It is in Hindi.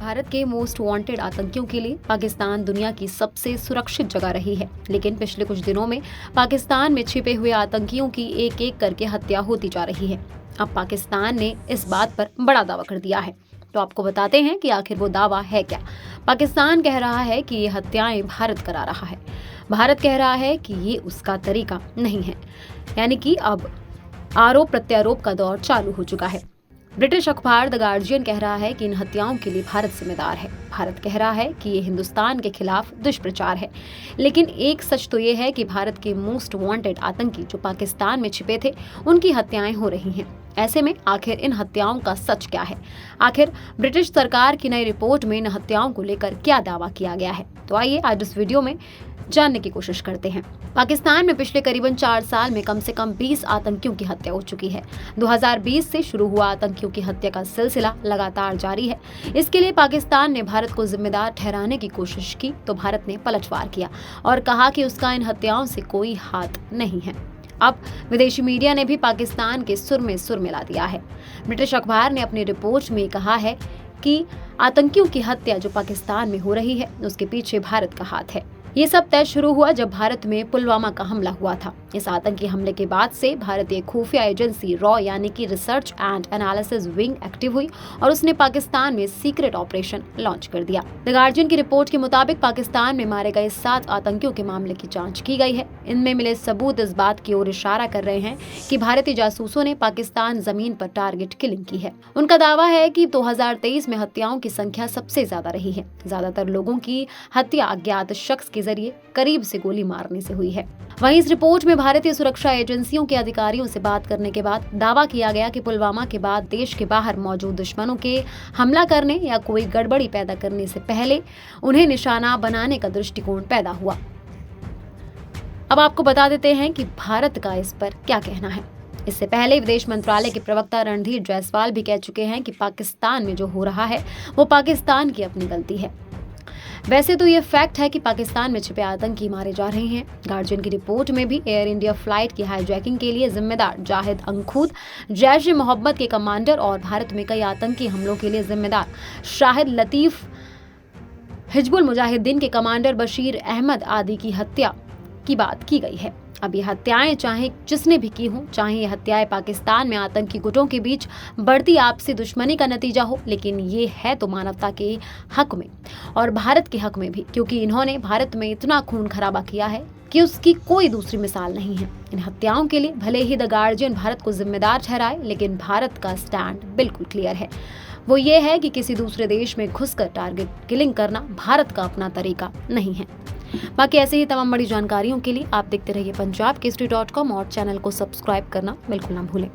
भारत के मोस्ट वांटेड आतंकियों के लिए पाकिस्तान दुनिया की सबसे सुरक्षित जगह रही है, लेकिन पिछले कुछ दिनों में पाकिस्तान में छिपे हुए आतंकियों की एक एक करके हत्या होती जा रही है। अब पाकिस्तान ने इस बात पर बड़ा दावा कर दिया है, तो आपको बताते हैं कि आखिर वो दावा है क्या। पाकिस्तान कह रहा है कि ये हत्याएं भारत करा रहा है। भारत कह रहा है कि ये उसका तरीका नहीं है, यानी कि अब आरोप प्रत्यारोप का दौर चालू हो चुका है। ब्रिटिश अखबार द गार्जियन कह रहा है कि इन हत्याओं के लिए भारत जिम्मेदार है। भारत कह रहा है कि ये हिंदुस्तान के खिलाफ दुष्प्रचार है। लेकिन एक सच तो ये है कि भारत के मोस्ट वांटेड आतंकी जो पाकिस्तान में छिपे थे, उनकी हत्याएं हो रही हैं। ऐसे में आखिर इन हत्याओं का सच क्या है? आखिर ब्रिटिश सरकार की नई रिपोर्ट में इन हत्याओं को लेकर क्या दावा किया गया है? तो आइए आज इस वीडियो में जानने की कोशिश करते हैं। पाकिस्तान में पिछले करीबन 4 साल में कम से कम 20 आतंकियों की हत्या हो चुकी है। 2020 से शुरू हुआ आतंकियों की हत्या का सिलसिला लगातार जारी है। इसके लिए पाकिस्तान ने भारत को जिम्मेदार ठहराने की कोशिश की, तो भारत ने पलटवार किया और कहा कि उसका इन हत्याओं से कोई हाथ नहीं है। अब विदेशी मीडिया ने भी पाकिस्तान के सुर में सुर मिला दिया है। ब्रिटिश अखबार ने अपनी रिपोर्ट में कहा है कि आतंकियों की हत्या जो पाकिस्तान में हो रही है, उसके पीछे भारत का हाथ है। ये सब तय शुरू हुआ जब भारत में पुलवामा का हमला हुआ था। इस आतंकी हमले के बाद से भारतीय खुफिया एजेंसी रॉ यानी कि research and analysis wing active हुई और उसने पाकिस्तान में सीक्रेट ऑपरेशन लॉन्च कर दिया। द गार्जियन की रिपोर्ट के मुताबिक पाकिस्तान में मारे गए 7 आतंकियों के मामले की जांच की गई है। इनमें मिले सबूत इस बात की ओर इशारा कर रहे हैं कि भारतीय जासूसों ने पाकिस्तान जमीन पर टारगेट किलिंग की है। उनका दावा है कि 2023 में हत्याओं की संख्या सबसे ज्यादा रही है। ज्यादातर लोगों की हत्या अज्ञात शख्स के जरिए करीब से गोली मारने से हुई है। वहीं इस रिपोर्ट में भारतीय सुरक्षा एजेंसियों के अधिकारियों से बात करने के बाद दावा किया गया कि पुलवामा के बाद देश के बाहर मौजूद दुश्मनों के हमला करने या कोई गड़बड़ी पैदा करने से पहले उन्हें निशाना बनाने का दृष्टिकोण पैदा हुआ। अब आपको बता देते हैं कि भारत का इस पर क्या कहना है। इससे पहले विदेश मंत्रालय के प्रवक्ता रणधीर जायसवाल भी कह चुके हैं कि पाकिस्तान में जो हो रहा है वो पाकिस्तान की अपनी गलती है। वैसे तो ये फैक्ट है कि पाकिस्तान में छिपे आतंकी मारे जा रहे हैं। गार्जियन की रिपोर्ट में भी एयर इंडिया फ्लाइट की हाईजैकिंग के लिए जिम्मेदार जाहिद अंखूद, जैश-ए-मोहम्मद के कमांडर और भारत में कई आतंकी हमलों के लिए जिम्मेदार शाहिद लतीफ, हिजबुल मुजाहिदीन के कमांडर बशीर अहमद आदि की हत्या की बात की गई है। अब ये हत्याएं चाहे जिसने भी की हो, चाहे ये हत्याएं पाकिस्तान में आतंकी गुटों के बीच बढ़ती आपसी दुश्मनी का नतीजा हो, लेकिन ये है तो मानवता के हक में और भारत के हक में भी, क्योंकि इन्होंने भारत में इतना खून खराबा किया है कि उसकी कोई दूसरी मिसाल नहीं है। इन हत्याओं के लिए भले ही द गार्जियन भारत को जिम्मेदार ठहराए, लेकिन भारत का स्टैंड बिल्कुल क्लियर है। वो ये है कि किसी दूसरे देश में घुसकर टारगेट किलिंग करना भारत का अपना तरीका नहीं है। बाकी ऐसे ही तमाम बड़ी जानकारियों के लिए आप देखते रहिए punjabkesari.com और चैनल को सब्सक्राइब करना बिल्कुल ना भूलें।